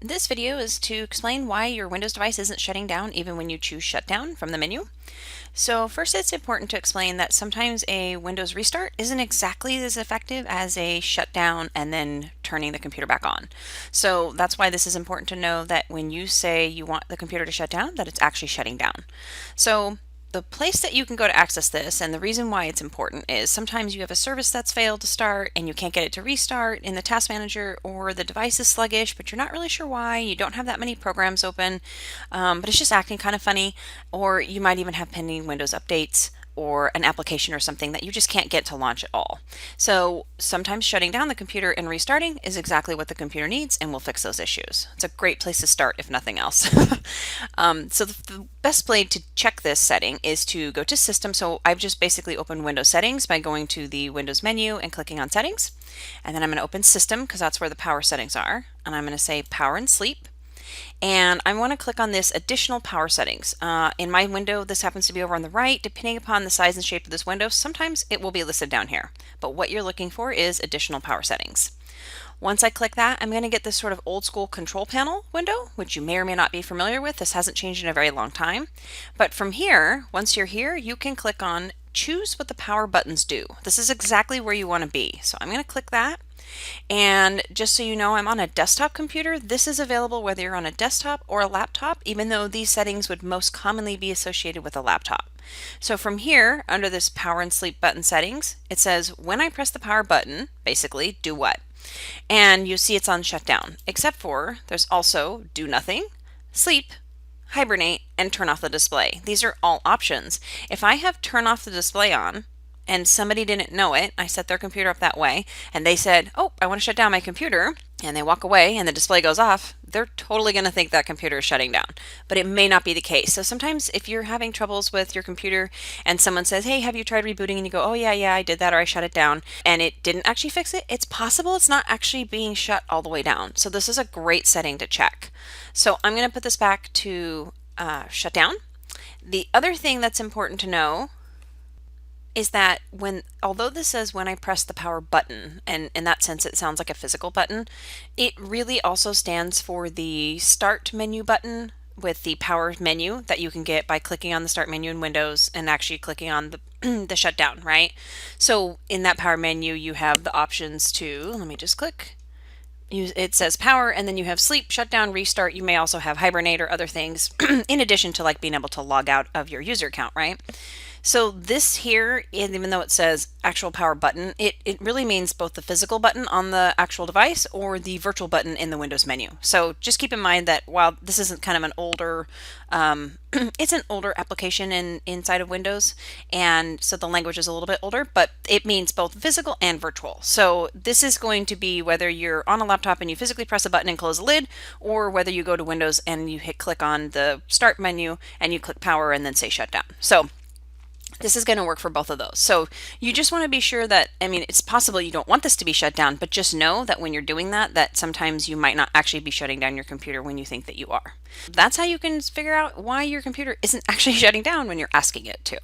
This video is to explain why your Windows device isn't shutting down even when you choose shutdown from the menu. So first, it's important to explain that sometimes a Windows restart isn't exactly as effective as a shutdown and then turning the computer back on. So that's why this is important to know that when you say you want the computer to shut down, that it's actually shutting down. So the place that you can go to access this, and the reason why it's important, is sometimes you have a service that's failed to start and you can't get it to restart in the task manager, or the device is sluggish but you're not really sure why. You don't have that many programs open, but it's just acting kind of funny, or you might even have pending Windows updates or an application or something that you just can't get to launch at all. So sometimes shutting down the computer and restarting is exactly what the computer needs, and will fix those issues. It's a great place to start, if nothing else. So the best way to check this setting is to go to System. So I've just basically opened Windows Settings by going to the Windows menu and clicking on Settings. And then I'm going to open System because that's where the power settings are. And I'm going to say Power and Sleep. And I want to click on this additional power settings. In my window, this happens to be over on the right. Depending upon the size and shape of this window, sometimes it will be listed down here. But what you're looking for is additional power settings. Once I click that, I'm going to get this sort of old school control panel window, which you may or may not be familiar with. This hasn't changed in a very long time. But from here, once you're here, you can click on choose what the power buttons do. This is exactly where you want to be. So I'm going to click that. And just so you know, I'm on a desktop computer. This is available whether you're on a desktop or a laptop, even though these settings would most commonly be associated with a laptop. So from here, under this power and sleep button settings, it says when I press the power button, basically do what? And you see it's on shutdown, except for there's also do nothing, sleep, hibernate, and turn off the display. These are all options. If I have turn off the display on, and somebody didn't know it, I set their computer up that way, and they said, oh, I want to shut down my computer, and they walk away and the display goes off, they're totally going to think that computer is shutting down. But it may not be the case. So sometimes if you're having troubles with your computer and someone says, hey, have you tried rebooting? And you go, oh, yeah, I did that, or I shut it down, and it didn't actually fix it, it's possible it's not actually being shut all the way down. So this is a great setting to check. So I'm going to put this back to shut down. The other thing that's important to know is that although this says when I press the power button, and in that sense it sounds like a physical button, it really also stands for the start menu button with the power menu that you can get by clicking on the start menu in Windows and actually clicking on the the shutdown, right? So in that power menu you have the options to, let me just click. It says power, and then you have sleep, shutdown, restart. You may also have hibernate or other things in addition to like being able to log out of your user account, right? So this here, even though it says actual power button, it really means both the physical button on the actual device or the virtual button in the Windows menu. So just keep in mind that while this isn't kind of an older, it's an older application inside of Windows, and so the language is a little bit older, but it means both physical and virtual. So this is going to be whether you're on a laptop and you physically press a button and close a lid, or whether you go to Windows and you click on the start menu and you click power and then say shutdown. So this is going to work for both of those. So you just want to be sure that, I mean, it's possible you don't want this to be shut down, but just know that when you're doing that, that sometimes you might not actually be shutting down your computer when you think that you are. That's how you can figure out why your computer isn't actually shutting down when you're asking it to.